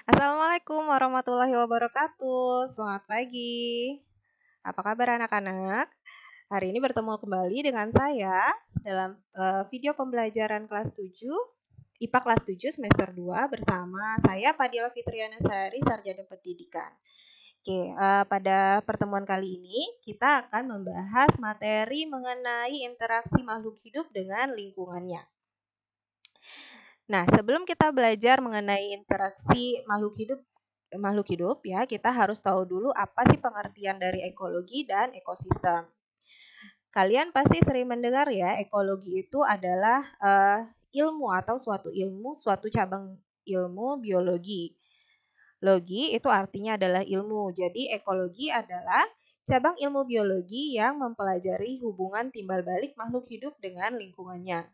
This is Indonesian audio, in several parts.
Assalamualaikum warahmatullahi wabarakatuh. Selamat pagi. Apa kabar anak-anak? Hari ini bertemu kembali dengan saya dalam video pembelajaran kelas 7, IPA kelas 7 semester 2 bersama saya Fadila Fitriana Sari, Sarjana Pendidikan. Oke, pada pertemuan kali ini kita akan membahas materi mengenai interaksi makhluk hidup dengan lingkungannya. Nah, sebelum kita belajar mengenai interaksi makhluk hidup ya, kita harus tahu dulu apa sih pengertian dari ekologi dan ekosistem. Kalian pasti sering mendengar ya, ekologi itu adalah ilmu atau suatu cabang ilmu biologi. Logi itu artinya adalah ilmu. Jadi ekologi adalah cabang ilmu biologi yang mempelajari hubungan timbal balik makhluk hidup dengan lingkungannya.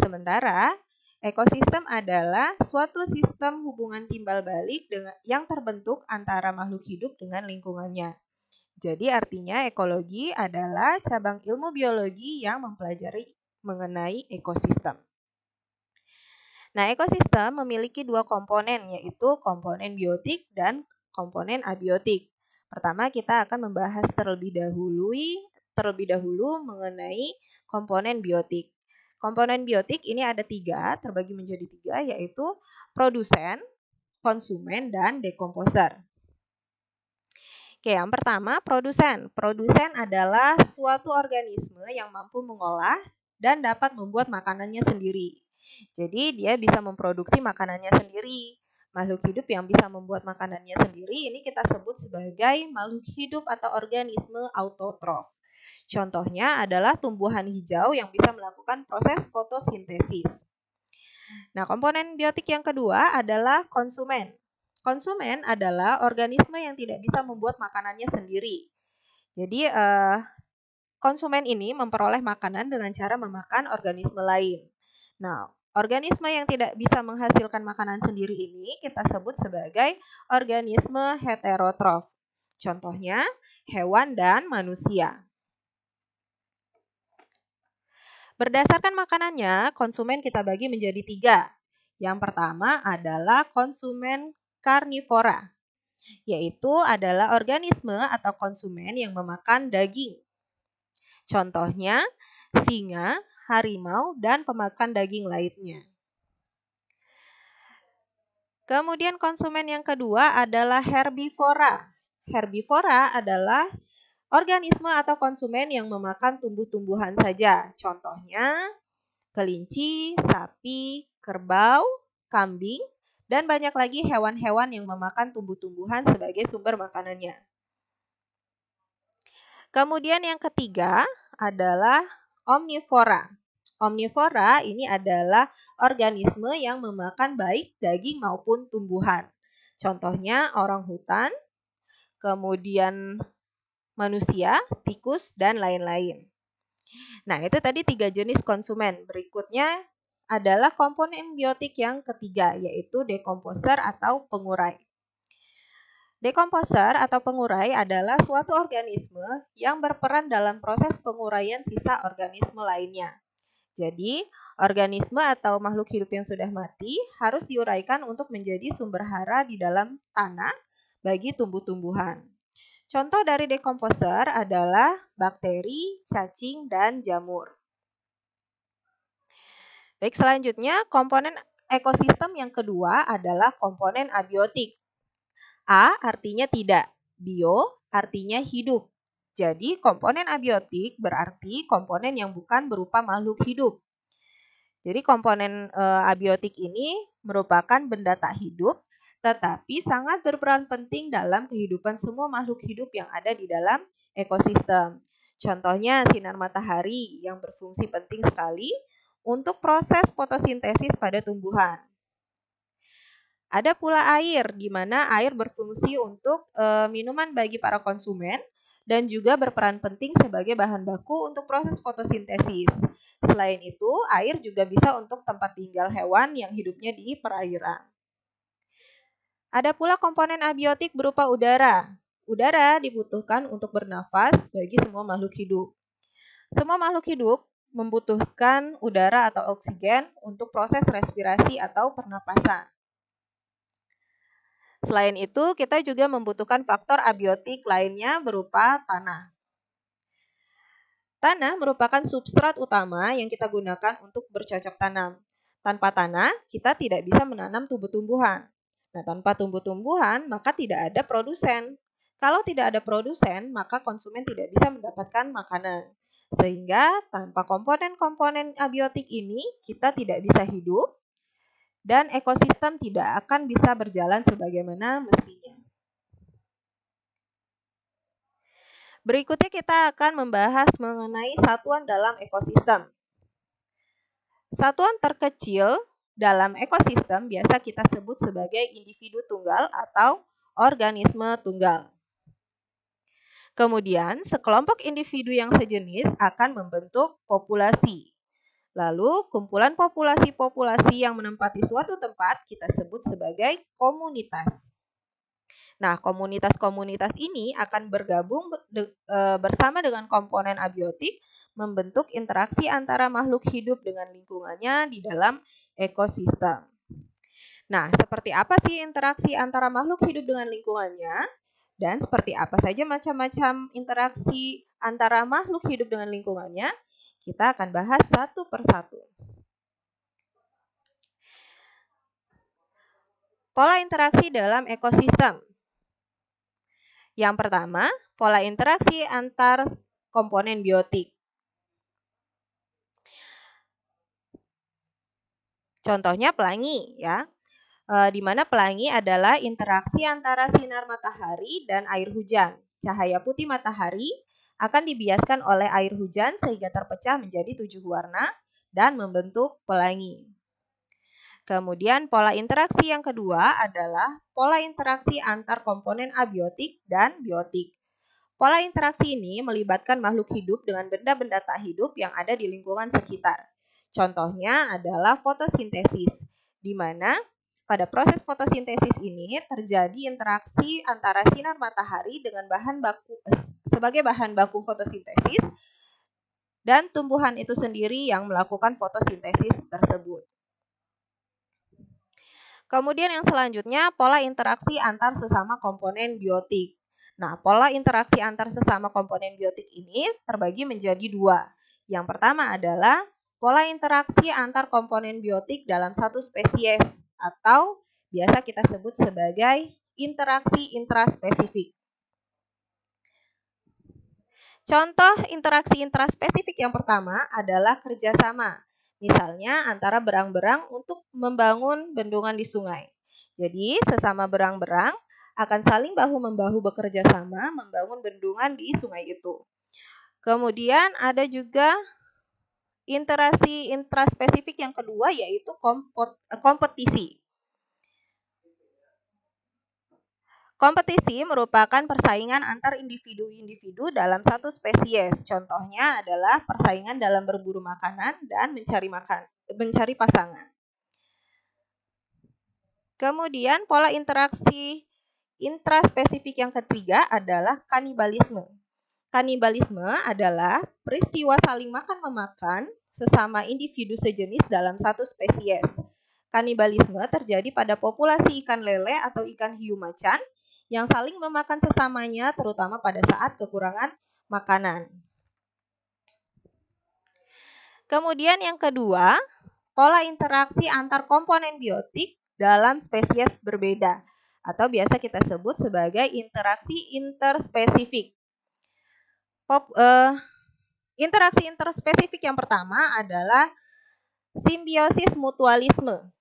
Sementara ekosistem adalah suatu sistem hubungan timbal balik yang terbentuk antara makhluk hidup dengan lingkungannya. Jadi artinya ekologi adalah cabang ilmu biologi yang mempelajari mengenai ekosistem. Nah, ekosistem memiliki dua komponen, yaitu komponen biotik dan komponen abiotik. Pertama, kita akan membahas terlebih dahulu mengenai komponen biotik. Komponen biotik ini ada terbagi menjadi tiga, yaitu produsen, konsumen, dan dekomposer. Oke, yang pertama produsen. Produsen adalah suatu organisme yang mampu mengolah dan dapat membuat makanannya sendiri. Jadi dia bisa memproduksi makanannya sendiri. Makhluk hidup yang bisa membuat makanannya sendiri ini kita sebut sebagai makhluk hidup atau organisme autotrof. Contohnya adalah tumbuhan hijau yang bisa melakukan proses fotosintesis. Nah, komponen biotik yang kedua adalah konsumen. Konsumen adalah organisme yang tidak bisa membuat makanannya sendiri. Jadi, konsumen ini memperoleh makanan dengan cara memakan organisme lain. Nah, organisme yang tidak bisa menghasilkan makanan sendiri ini kita sebut sebagai organisme heterotrof. Contohnya, hewan dan manusia. Berdasarkan makanannya, konsumen kita bagi menjadi tiga. Yang pertama adalah konsumen karnivora, yaitu adalah organisme atau konsumen yang memakan daging. Contohnya, singa, harimau, dan pemakan daging lainnya. Kemudian konsumen yang kedua adalah herbivora. Herbivora adalah organisme atau konsumen yang memakan tumbuh-tumbuhan saja. Contohnya, kelinci, sapi, kerbau, kambing, dan banyak lagi hewan-hewan yang memakan tumbuh-tumbuhan sebagai sumber makanannya. Kemudian yang ketiga adalah omnivora. Omnivora ini adalah organisme yang memakan baik daging maupun tumbuhan. Contohnya orangutan, kemudian manusia, tikus, dan lain-lain. Nah, itu tadi 3 jenis konsumen. Berikutnya adalah komponen biotik yang ketiga, yaitu dekomposer atau pengurai. Dekomposer atau pengurai adalah suatu organisme yang berperan dalam proses penguraian sisa organisme lainnya. Jadi, organisme atau makhluk hidup yang sudah mati harus diuraikan untuk menjadi sumber hara di dalam tanah bagi tumbuh-tumbuhan. Contoh dari dekomposer adalah bakteri, cacing, dan jamur. Baik, selanjutnya komponen ekosistem yang kedua adalah komponen abiotik. A artinya tidak, bio artinya hidup. Jadi komponen abiotik berarti komponen yang bukan berupa makhluk hidup. Jadi komponen abiotik ini merupakan benda tak hidup, tetapi sangat berperan penting dalam kehidupan semua makhluk hidup yang ada di dalam ekosistem. Contohnya sinar matahari yang berfungsi penting sekali untuk proses fotosintesis pada tumbuhan. Ada pula air, di mana air berfungsi untuk minuman bagi para konsumen dan juga berperan penting sebagai bahan baku untuk proses fotosintesis. Selain itu, air juga bisa untuk tempat tinggal hewan yang hidupnya di perairan. Ada pula komponen abiotik berupa udara. Udara dibutuhkan untuk bernafas bagi semua makhluk hidup. Semua makhluk hidup membutuhkan udara atau oksigen untuk proses respirasi atau pernapasan. Selain itu, kita juga membutuhkan faktor abiotik lainnya berupa tanah. Tanah merupakan substrat utama yang kita gunakan untuk bercocok tanam. Tanpa tanah, kita tidak bisa menanam tumbuh-tumbuhan. Nah, tanpa tumbuh-tumbuhan, maka tidak ada produsen. Kalau tidak ada produsen, maka konsumen tidak bisa mendapatkan makanan. Sehingga tanpa komponen-komponen abiotik ini, kita tidak bisa hidup dan ekosistem tidak akan bisa berjalan sebagaimana mestinya. Berikutnya kita akan membahas mengenai satuan dalam ekosistem. Satuan terkecil dalam ekosistem biasa kita sebut sebagai individu tunggal atau organisme tunggal. Kemudian, sekelompok individu yang sejenis akan membentuk populasi. Lalu, kumpulan populasi-populasi yang menempati suatu tempat kita sebut sebagai komunitas. Nah, komunitas-komunitas ini akan bergabung bersama dengan komponen abiotik membentuk interaksi antara makhluk hidup dengan lingkungannya di dalam ekosistem. Nah, seperti apa sih interaksi antara makhluk hidup dengan lingkungannya? Dan seperti apa saja macam-macam interaksi antara makhluk hidup dengan lingkungannya? Kita akan bahas satu persatu. Pola interaksi dalam ekosistem. Yang pertama, pola interaksi antar komponen biotik. Contohnya pelangi ya, di mana pelangi adalah interaksi antara sinar matahari dan air hujan. Cahaya putih matahari akan dibiaskan oleh air hujan sehingga terpecah menjadi 7 warna dan membentuk pelangi. Kemudian pola interaksi yang kedua adalah pola interaksi antar komponen abiotik dan biotik. Pola interaksi ini melibatkan makhluk hidup dengan benda-benda tak hidup yang ada di lingkungan sekitar. Contohnya adalah fotosintesis, di mana pada proses fotosintesis ini terjadi interaksi antara sinar matahari dengan sebagai bahan baku fotosintesis dan tumbuhan itu sendiri yang melakukan fotosintesis tersebut. Kemudian yang selanjutnya pola interaksi antar sesama komponen biotik. Nah, pola interaksi antar sesama komponen biotik ini terbagi menjadi dua. Yang pertama adalah pola interaksi antar komponen biotik dalam satu spesies atau biasa kita sebut sebagai interaksi intraspesifik. Contoh interaksi intraspesifik yang pertama adalah kerjasama. Misalnya antara berang-berang untuk membangun bendungan di sungai. Jadi sesama berang-berang akan saling bahu-membahu bekerja sama membangun bendungan di sungai itu. Kemudian ada juga interaksi intraspesifik yang kedua yaitu kompetisi. Kompetisi merupakan persaingan antar individu-individu dalam satu spesies. Contohnya adalah persaingan dalam berburu makanan dan mencari pasangan. Kemudian pola interaksi intraspesifik yang ketiga adalah kanibalisme. Kanibalisme adalah peristiwa saling makan-memakan sesama individu sejenis dalam satu spesies. Kanibalisme terjadi pada populasi ikan lele atau ikan hiu macan yang saling memakan sesamanya terutama pada saat kekurangan makanan. Kemudian yang kedua, pola interaksi antar komponen biotik dalam spesies berbeda atau biasa kita sebut sebagai interaksi interspesifik. Interaksi interspesifik yang pertama adalah simbiosis mutualisme.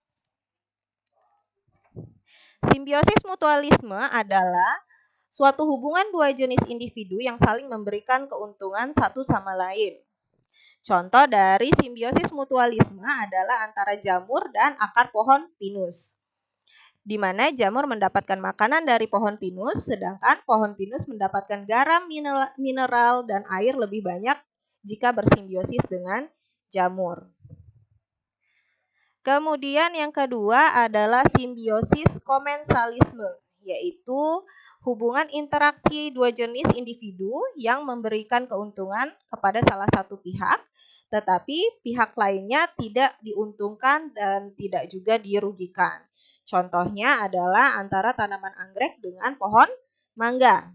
Simbiosis mutualisme adalah suatu hubungan dua jenis individu yang saling memberikan keuntungan satu sama lain. Contoh dari simbiosis mutualisme adalah antara jamur dan akar pohon pinus, di mana jamur mendapatkan makanan dari pohon pinus, sedangkan pohon pinus mendapatkan garam, mineral, dan air lebih banyak jika bersimbiosis dengan jamur. Kemudian yang kedua adalah simbiosis komensalisme, yaitu hubungan interaksi dua jenis individu yang memberikan keuntungan kepada salah satu pihak, tetapi pihak lainnya tidak diuntungkan dan tidak juga dirugikan. Contohnya adalah antara tanaman anggrek dengan pohon mangga.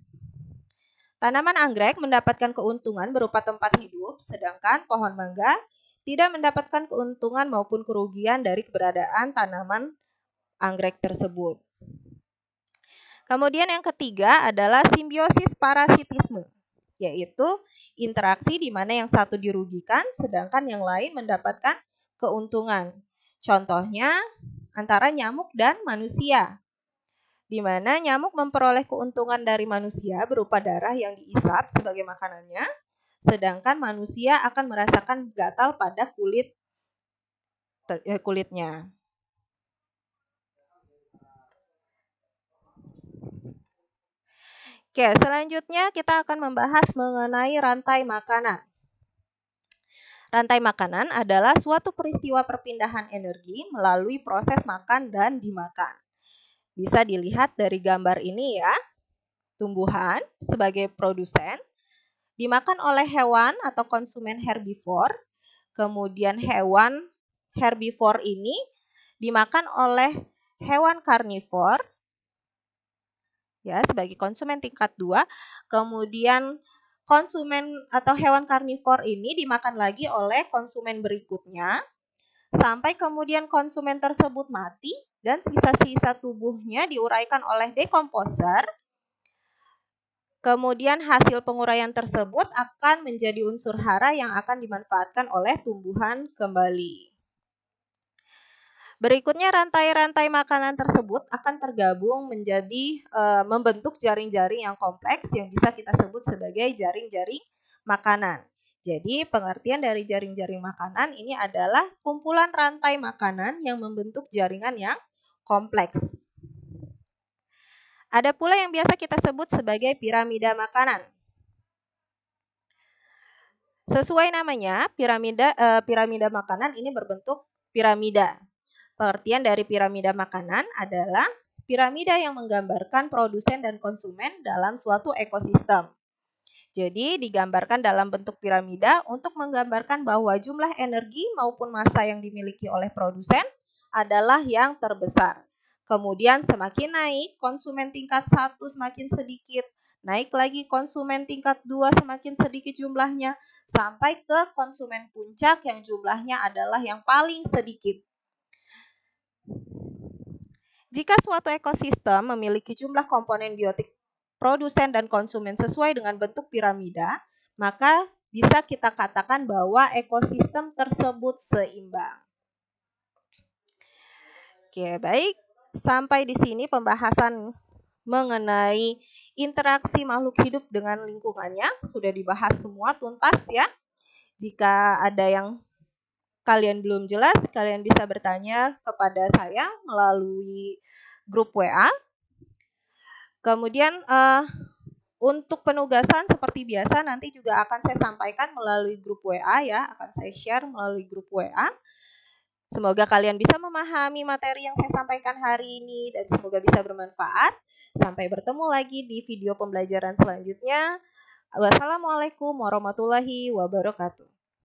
Tanaman anggrek mendapatkan keuntungan berupa tempat hidup, sedangkan pohon mangga tidak mendapatkan keuntungan maupun kerugian dari keberadaan tanaman anggrek tersebut. Kemudian yang ketiga adalah simbiosis parasitisme, yaitu interaksi di mana yang satu dirugikan sedangkan yang lain mendapatkan keuntungan. Contohnya antara nyamuk dan manusia, di mana nyamuk memperoleh keuntungan dari manusia berupa darah yang diisap sebagai makanannya, sedangkan manusia akan merasakan gatal pada kulitnya. Oke, selanjutnya kita akan membahas mengenai rantai makanan. Rantai makanan adalah suatu peristiwa perpindahan energi melalui proses makan dan dimakan. Bisa dilihat dari gambar ini ya. Tumbuhan sebagai produsen dimakan oleh hewan atau konsumen herbivore. Kemudian hewan herbivore ini dimakan oleh hewan karnivor ya sebagai konsumen tingkat 2. Kemudian konsumen atau hewan karnivor ini dimakan lagi oleh konsumen berikutnya sampai kemudian konsumen tersebut mati dan sisa-sisa tubuhnya diuraikan oleh dekomposer. Kemudian hasil penguraian tersebut akan menjadi unsur hara yang akan dimanfaatkan oleh tumbuhan kembali. Berikutnya rantai-rantai makanan tersebut akan tergabung menjadi membentuk jaring-jaring yang kompleks yang bisa kita sebut sebagai jaring-jaring makanan. Jadi pengertian dari jaring-jaring makanan ini adalah kumpulan rantai makanan yang membentuk jaringan yang kompleks. Ada pula yang biasa kita sebut sebagai piramida makanan. Sesuai namanya, piramida makanan ini berbentuk piramida. Pengertian dari piramida makanan adalah piramida yang menggambarkan produsen dan konsumen dalam suatu ekosistem. Jadi digambarkan dalam bentuk piramida untuk menggambarkan bahwa jumlah energi maupun massa yang dimiliki oleh produsen adalah yang terbesar. Kemudian semakin naik, konsumen tingkat 1 semakin sedikit, naik lagi konsumen tingkat 2 semakin sedikit jumlahnya, sampai ke konsumen puncak yang jumlahnya adalah yang paling sedikit. Jika suatu ekosistem memiliki jumlah komponen biotik produsen dan konsumen sesuai dengan bentuk piramida, maka bisa kita katakan bahwa ekosistem tersebut seimbang. Oke, baik. Sampai di sini pembahasan mengenai interaksi makhluk hidup dengan lingkungannya sudah dibahas semua tuntas ya. Jika ada yang kalian belum jelas, kalian bisa bertanya kepada saya melalui grup WA. Kemudian untuk penugasan seperti biasa nanti juga akan saya sampaikan melalui grup WA ya, akan saya share melalui grup WA. Semoga kalian bisa memahami materi yang saya sampaikan hari ini dan semoga bisa bermanfaat. Sampai bertemu lagi di video pembelajaran selanjutnya. Wassalamualaikum warahmatullahi wabarakatuh.